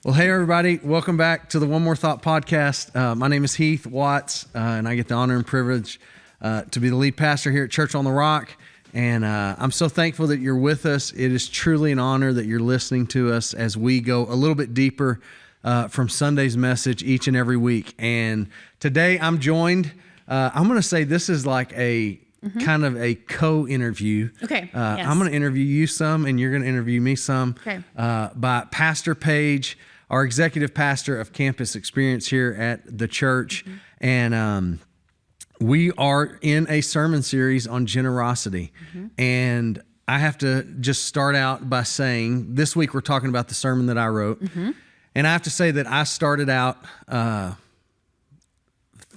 Well, hey, everybody. Welcome back to the One More Thought podcast. My name is Heath Watts, and I get the honor and privilege to be the lead pastor here at Church on the Rock. And I'm so thankful that you're with us. It is truly an honor that you're listening to us as we go a little bit deeper from Sunday's message each and every week. And today I'm joined, I'm going to say this is like a kind of a co-interview. Okay. Yes. I'm going to interview you some, and you're going to interview me some. Okay. By Pastor Paige, our executive pastor of campus experience here at the church. And we are in a sermon series on generosity. And I have to just start out by saying this week we're talking about the sermon that I wrote. And I have to say that I started out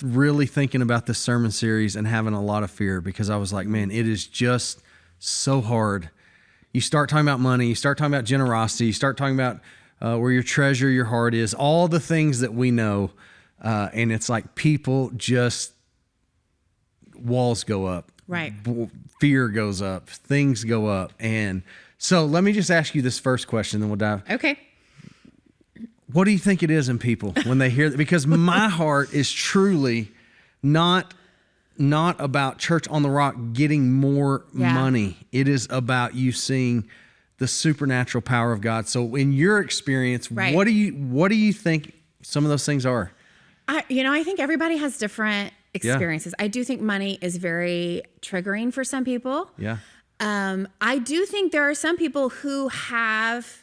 really thinking about this sermon series and having a lot of fear, because I was like, man, it is just so hard. You start talking about money, you start talking about generosity, you start talking about where your treasure, your heart is, all the things that we know. And it's like people just, walls go up. Right. Fear goes up. Things go up. And so let me just ask you this first question, then we'll dive. Okay. What do you think it is in people when they hear that? Because my heart is truly not about Church on the Rock getting more money. It is about you seeing the supernatural power of God. So in your experience, what do you think some of those things are? I think everybody has different experiences. I do think money is very triggering for some people. Yeah. I do think there are some people who have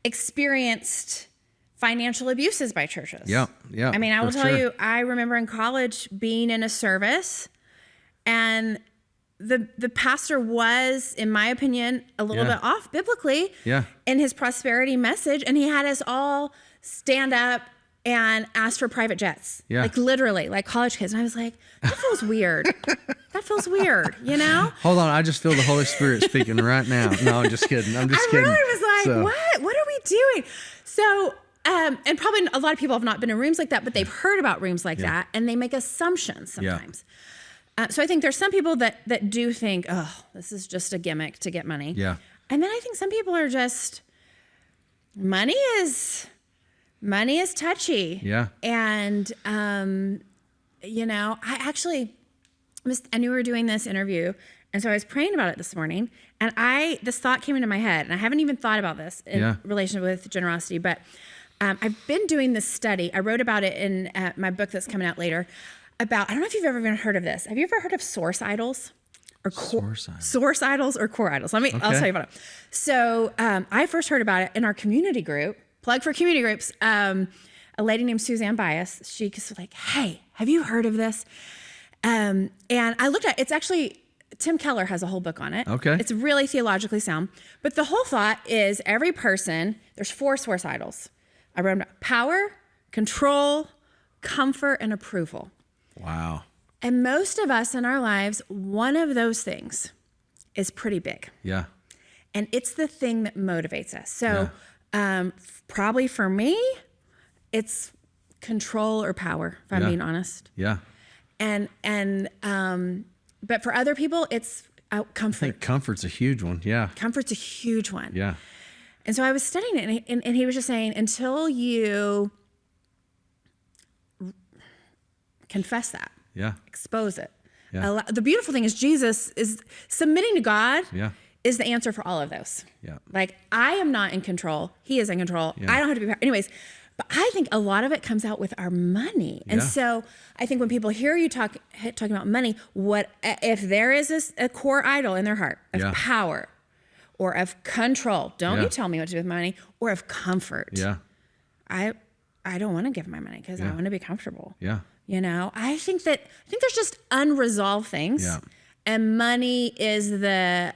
experienced financial abuses by churches. Yeah. I mean, I will tell you, I remember in college being in a service, and the pastor was, in my opinion, a little bit off biblically in his prosperity message, and he had us all stand up and ask for private jets. Like literally, like college kids. And I was like, that feels weird. That feels weird, you know? Hold on, I just feel the Holy Spirit speaking right now. No, I'm just kidding. I really was like, what? What are we doing? So, and probably a lot of people have not been in rooms like that, but they've heard about rooms like that, and they make assumptions sometimes. So I think there's some people that do think, oh, this is just a gimmick to get money. Yeah. And then I think some people are just, money is touchy. Yeah. And, I knew we were doing this interview. And so I was praying about it this morning, and this thought came into my head, and I haven't even thought about this in relation with generosity, but I've been doing this study. I wrote about it in my book that's coming out later about, I don't know if you've ever even heard of this. Have you ever heard of source idols? Or source idols or core idols? I'll tell you about it. So I first heard about it in our community group. Plug for community groups. A lady named Suzanne Bias. She was like, "Hey, have you heard of this?" And I looked at it. It's actually, Tim Keller has a whole book on it. Okay. It's really theologically sound. But the whole thought is every person, there's 4 source idols. I wrote them down: power, control, comfort, and approval. Wow. And most of us in our lives, one of those things is pretty big. Yeah. And it's the thing that motivates us. So probably for me, it's control or power, if I'm being honest. Yeah. And but for other people, it's comfort. I think comfort's a huge one. Yeah. Comfort's a huge one. Yeah. And so I was studying it, and he was just saying, until you confess that, expose it. Yeah. The beautiful thing is Jesus is submitting to God. Yeah. Is the answer for all of those. Yeah. Like, I am not in control. He is in control. Yeah. I don't have to be. Anyways, but I think a lot of it comes out with our money. And so I think when people hear you talking about money, if there is a core idol in their heart of power or of control, don't you tell me what to do with money, or of comfort. Yeah. I don't want to give my money because I want to be comfortable. Yeah. I think there's just unresolved things. Yeah. And money is the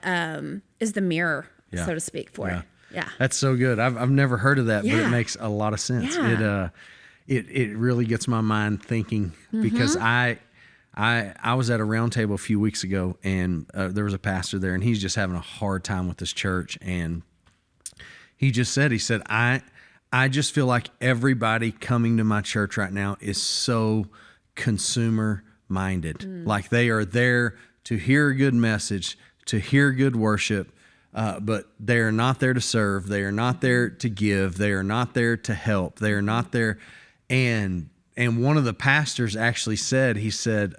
mirror, so to speak, for it. Yeah, that's so good. I've never heard of that, but it makes a lot of sense. Yeah. It really gets my mind thinking, because I was at a round table a few weeks ago, and there was a pastor there, and he's just having a hard time with his church, and he said, I just feel like everybody coming to my church right now is so consumer minded, like they are there to hear a good message, to hear good worship, but they are not there to serve. They are not there to give. They are not there to help. They are not there. And one of the pastors actually said, he said,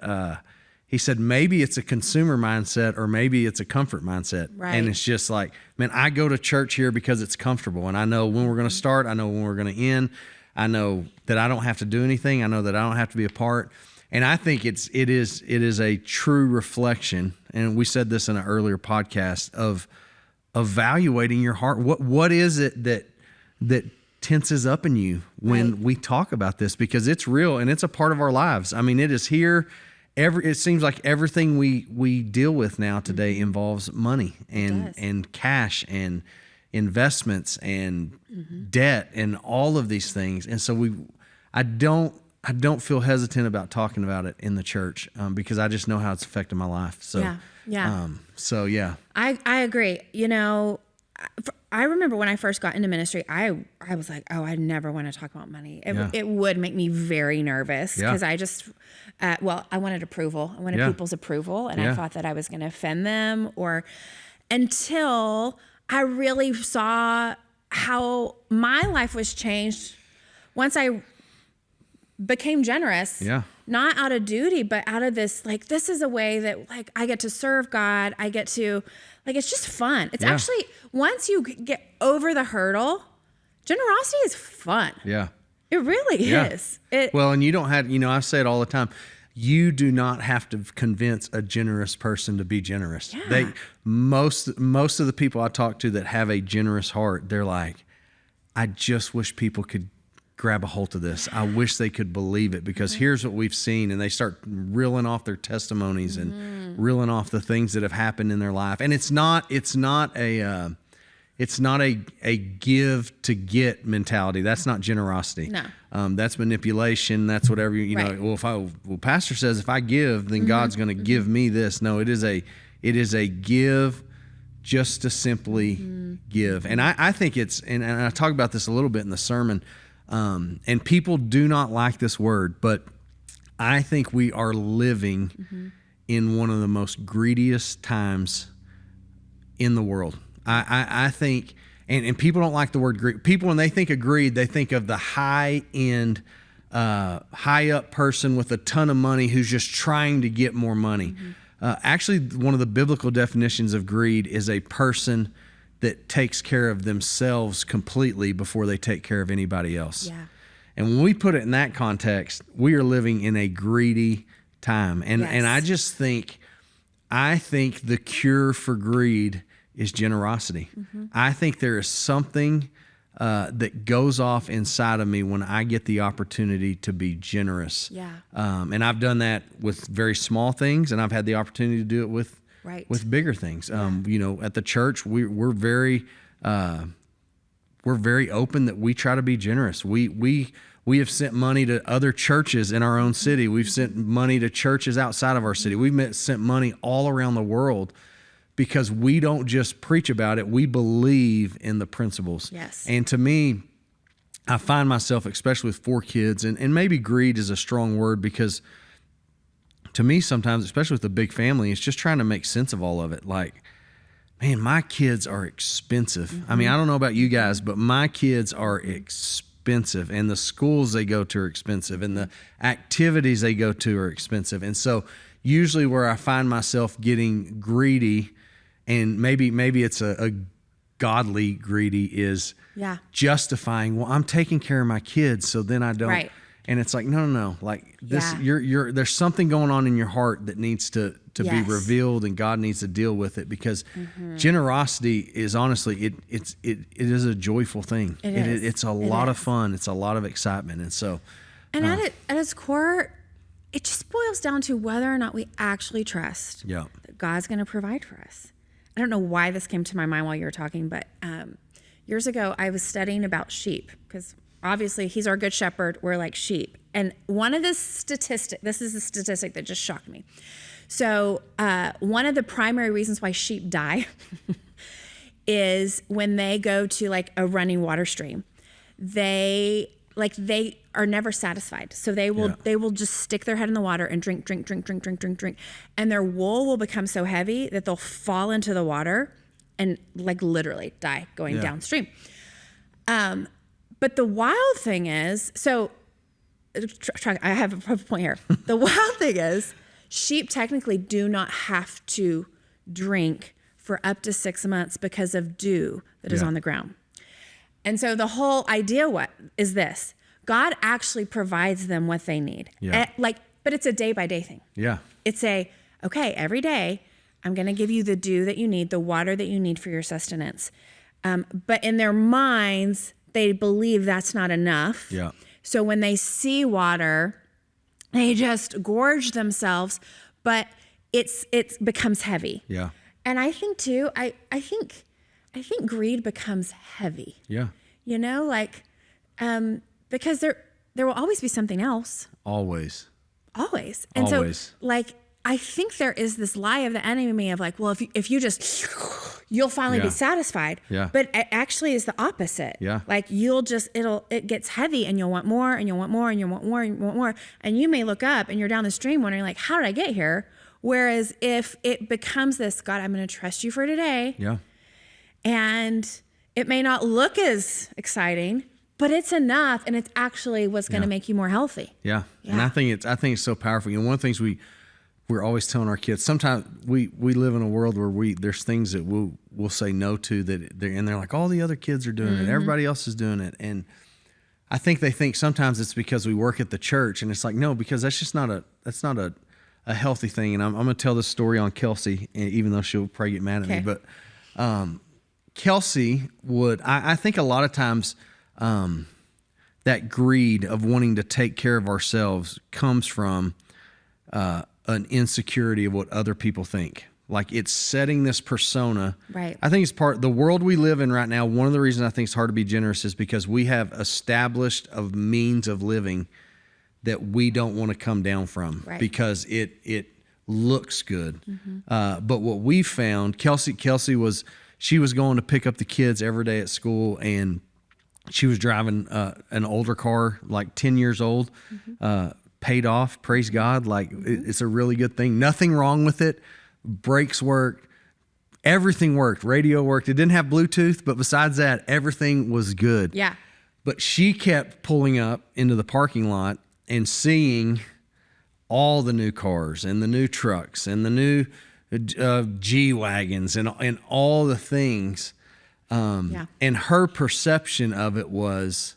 maybe it's a consumer mindset or maybe it's a comfort mindset. Right. And it's just like, man, I go to church here because it's comfortable. And I know when we're going to start. I know when we're going to end. I know that I don't have to do anything. I know that I don't have to be a part. And I think it is a true reflection. And we said this in an earlier podcast of evaluating your heart. What is it that tenses up in you when we talk about this? Because it's real and it's a part of our lives. I mean, it is here. It seems like everything we deal with now today involves money and cash and investments and debt and all of these things. And so I don't feel hesitant about talking about it in the church because I just know how it's affected my life. So yeah. I agree. You know, I remember when I first got into ministry, I was like, oh, I never want to talk about money. It would make me very nervous because I just, I wanted approval. I wanted people's approval, and I thought that I was going to offend them, until I really saw how my life was changed once I became generous. Yeah. Not out of duty, but out of this, like, this is a way that, like, I get to serve God. I get to, like, it's just fun. It's actually, once you get over the hurdle, generosity is fun. Yeah. It really is. And you don't have, I say it all the time. You do not have to convince a generous person to be generous. Yeah. Most of the people I talk to that have a generous heart, they're like, I just wish people could grab a hold of this. I wish they could believe it because here's what we've seen. And they start reeling off their testimonies and reeling off the things that have happened in their life. And it's not a give to get mentality. That's not generosity. No. That's manipulation. That's whatever, well, pastor says, if I give, then God's going to give me this. No, it is a give just to simply give. And I think and I talk about this a little bit in the sermon. And people do not like this word, but I think we are living in one of the most greediest times in the world. I think, and people don't like the word greed. People, when they think of greed, they think of the high-end, high-up person with a ton of money who's just trying to get more money. Actually, one of the biblical definitions of greed is a person that takes care of themselves completely before they take care of anybody else. Yeah. And when we put it in that context, we are living in a greedy time. And I just think, the cure for greed is generosity. I think there is something that goes off inside of me when I get the opportunity to be generous. Yeah. And I've done that with very small things, and I've had the opportunity to do it with bigger things. At the church, we're very open that we try to be generous. We have sent money to other churches in our own city. We've sent money to churches outside of our city. We've sent money all around the world because we don't just preach about it. We believe in the principles. Yes. And to me, I find myself, especially with 4 kids, and maybe greed is a strong word because to me, sometimes, especially with a big family, it's just trying to make sense of all of it. Like, man, my kids are expensive. I mean, I don't know about you guys, but my kids are expensive, and the schools they go to are expensive, and the activities they go to are expensive. And so usually where I find myself getting greedy, and maybe it's a godly greedy, is justifying, well, I'm taking care of my kids, so then I don't. Right. And it's like, no. Like this, there's something going on in your heart that needs to be revealed, and God needs to deal with it, because generosity is honestly, it is a joyful thing. It's a lot of fun. It's a lot of excitement. And so, at its core, it just boils down to whether or not we actually trust that God's going to provide for us. I don't know why this came to my mind while you were talking, but years ago I was studying about sheep, because obviously he's our good shepherd. We're like sheep. And one of the statistics, this is a statistic that just shocked me. So one of the primary reasons why sheep die is when they go to like a running water stream. They are never satisfied. So they will just stick their head in the water and drink. And their wool will become so heavy that they'll fall into the water and like literally die going downstream. But the wild thing is, so I have a point here. The wild thing is, sheep technically do not have to drink for up to 6 months because of dew that is on the ground. And so the whole idea is this: God actually provides them what they need. Yeah. But it's a day by day thing. Yeah. It's okay, every day I'm going to give you the dew that you need, the water that you need for your sustenance. But in their minds, they believe that's not enough. Yeah. So when they see water, they just gorge themselves, but it becomes heavy. Yeah. And I think too, I think greed becomes heavy. Yeah. You know, like, because there will always be something else. Always. And so, like, I think there is this lie of the enemy of like, well, if you just, you'll finally be satisfied. Yeah. But it actually is the opposite. Yeah. Like it gets heavy and you'll want more and you'll want more and you'll want more and you want more. And you may look up and you're down the stream wondering like, how did I get here? Whereas if it becomes this, God, I'm going to trust you for today. Yeah. And it may not look as exciting, but it's enough, and it's actually what's going to make you more healthy. Yeah. And I think it's so powerful. You know, one of the things we're always telling our kids, sometimes we live in a world where there's things that we'll say no to and they're like, all the other kids are doing it, everybody else is doing it. And I think they think sometimes it's because we work at the church, and it's like, no, because that's not a healthy thing. And I'm going to tell this story on Kelsey, even though she'll probably get mad at me, but Kelsey I think a lot of times that greed of wanting to take care of ourselves comes from an insecurity of what other people think. Like, it's setting this persona. Right. I think it's the world we live in right now. One of the reasons I think it's hard to be generous is because we have established a means of living that we don't want to come down from, because it looks good. Mm-hmm. But what we found, Kelsey was going to pick up the kids every day at school, and she was driving an older car, like 10 years old, paid off, praise God. Like, it's a really good thing. Nothing wrong with it. Brakes worked. Everything worked. Radio worked. It didn't have Bluetooth, but besides that, everything was good. Yeah. But she kept pulling up into the parking lot and seeing all the new cars and the new trucks and the new G-Wagons and all the things. And her perception of it was,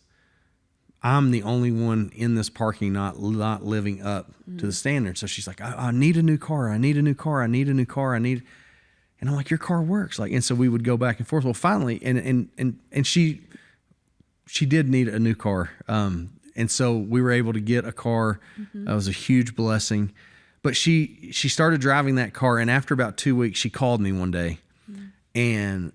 I'm the only one in this parking lot not living up to the standard. So she's like, I need a new car. I need a new car. I need a new car. And I'm like, your car works. Like, and so we would go back and forth. Well, finally, and she did need a new car. And so we were able to get a car. That was a huge blessing. But she started driving that car, and after about 2 weeks, she called me one day, and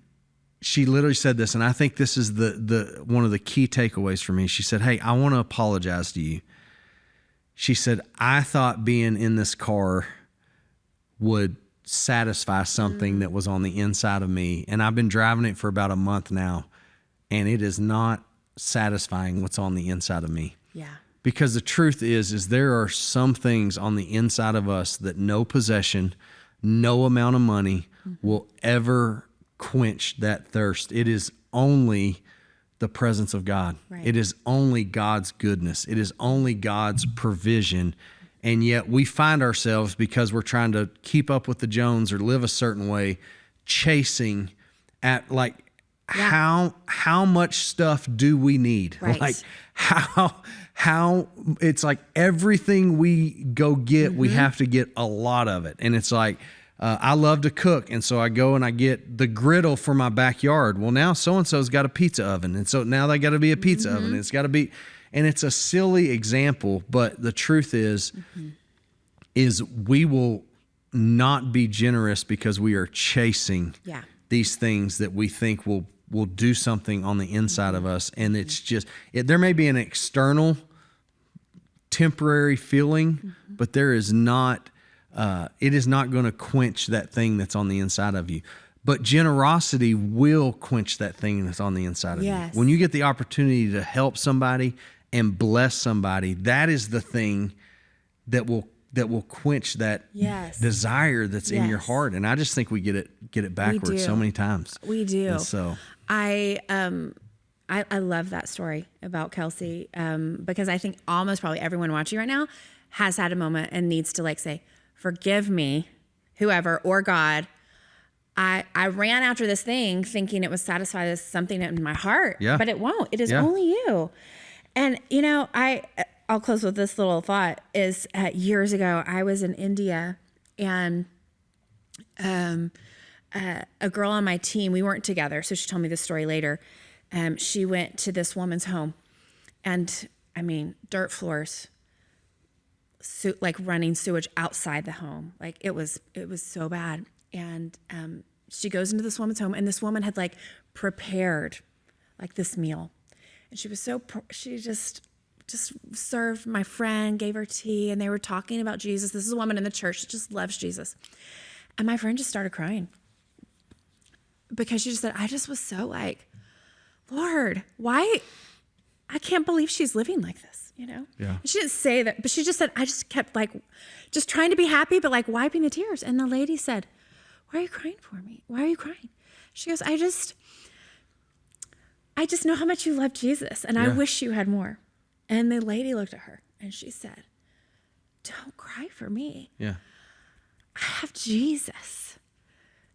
she literally said this, and I think this is the one of the key takeaways for me. She said, "Hey, I want to apologize to you." She said, "I thought being in this car would satisfy something that was on the inside of me, and I've been driving it for about a month now, and it is not satisfying what's on the inside of me." Yeah. Because the truth is there are some things on the inside of us that no possession, no amount of money will ever quench that thirst. It is only the presence of God. Right. It is only God's goodness. It is only God's provision. And yet we find ourselves, because we're trying to keep up with the Jones or live a certain way, chasing at like, how much stuff do we need? Right. Like how it's like everything we go get, we have to get a lot of it. And it's like, I love to cook, and so I go and I get the griddle for my backyard. Well, now so-and-so's got a pizza oven, and so now they got to be a pizza oven. It's got to be, and it's a silly example, but the truth is we will not be generous because we are chasing these things that we think will do something on the inside of us. And it's just, there may be an external temporary feeling, but there is not, it is not going to quench that thing that's on the inside of you. But generosity will quench that thing that's on the inside of you. When you get the opportunity to help somebody and bless somebody, that is the thing that will that will quench that desire that's in your heart. And I just think we get it backwards so many times. We do. And so I love that story about Kelsey, because I think almost probably everyone watching right now has had a moment and needs to like say, forgive me, whoever, or God. I ran after this thing thinking it would satisfy something in my heart, but it won't. It is only you. And, you know, I'll close with this little thought is years ago, I was in India and a girl on my team, we weren't together. So she told me this story later. She went to this woman's home and I mean, dirt floors, like running sewage outside the home. Like it was so bad. And she goes into this woman's home and this woman had like prepared like this meal. And she was she just served my friend, gave her tea, and they were talking about Jesus. This is a woman in the church that just loves Jesus. And my friend just started crying because she just said, I just was so like, Lord, why? I can't believe she's living like this, you know? Yeah. She didn't say that, but she just said, I just kept like, just trying to be happy, but like wiping the tears. And the lady said, why are you crying for me? Why are you crying? She goes, I just know how much you love Jesus, and I wish you had more. And the lady looked at her and she said, don't cry for me. Yeah. I have Jesus.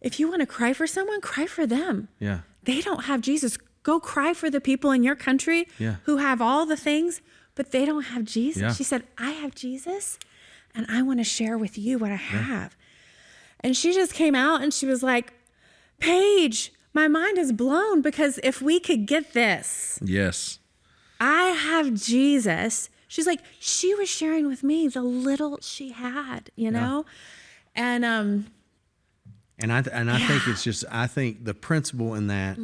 If you want to cry for someone, cry for them. Yeah. They don't have Jesus. Go cry for the people in your country who have all the things, but they don't have Jesus. Yeah. She said, I have Jesus, and I want to share with you what I have. And she just came out and she was like, Paige, my mind is blown because if we could get this. Yes. I have Jesus. She's like, she was sharing with me the little she had, you know? And I think it's just, I think the principle in that,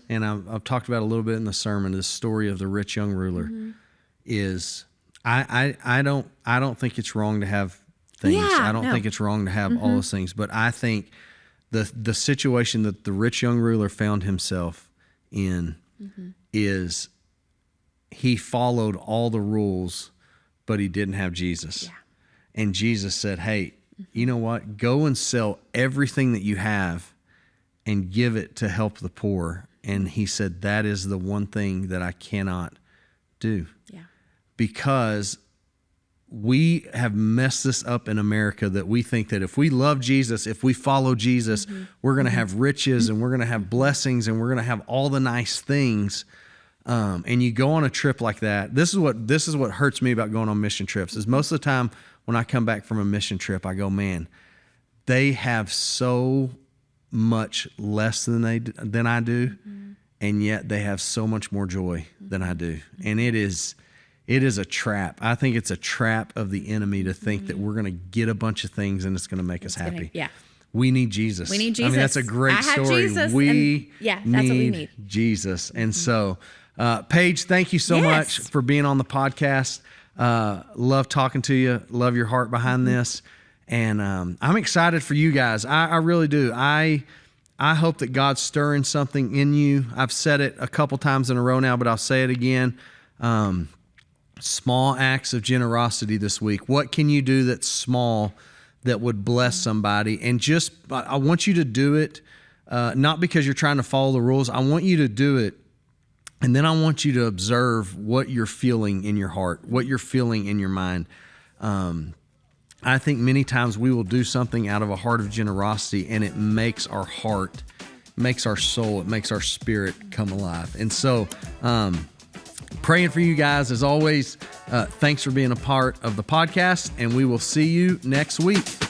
and I've talked about a little bit in the sermon, this story of the rich young ruler is, I don't think it's wrong to have things. I don't think it's wrong to have all those things, but I think the situation that the rich young ruler found himself in is he followed all the rules, but he didn't have Jesus. Yeah. And Jesus said, hey, you know what? Go and sell everything that you have and give it to help the poor. And he said, that is the one thing that I cannot do. Yeah. Because we have messed this up in America that we think that if we love Jesus, if we follow Jesus, we're going to have riches and we're going to have blessings and we're going to have all the nice things. And you go on a trip like that. This is what hurts me about going on mission trips is most of the time when I come back from a mission trip, I go, man, they have so much less than I do, and yet they have so much more joy than I do. And it is a trap. I think it's a trap of the enemy to think that we're going to get a bunch of things and it's going to make us happy. We need Jesus. We need Jesus. I mean, that's a great story. Jesus, we that's what we need. Jesus. And so, Paige, thank you so much for being on the podcast. Love talking to you. Love your heart behind this. And I'm excited for you guys. I really do. I hope that God's stirring something in you. I've said it a couple times in a row now, but I'll say it again. Small acts of generosity this week. What can you do that's small that would bless somebody? And just, I want you to do it, not because you're trying to follow the rules. I want you to do it. And then I want you to observe what you're feeling in your heart, what you're feeling in your mind. I think many times we will do something out of a heart of generosity and it makes our heart, makes our soul, it makes our spirit come alive. And so, praying for you guys as always. Thanks for being a part of the podcast, and we will see you next week.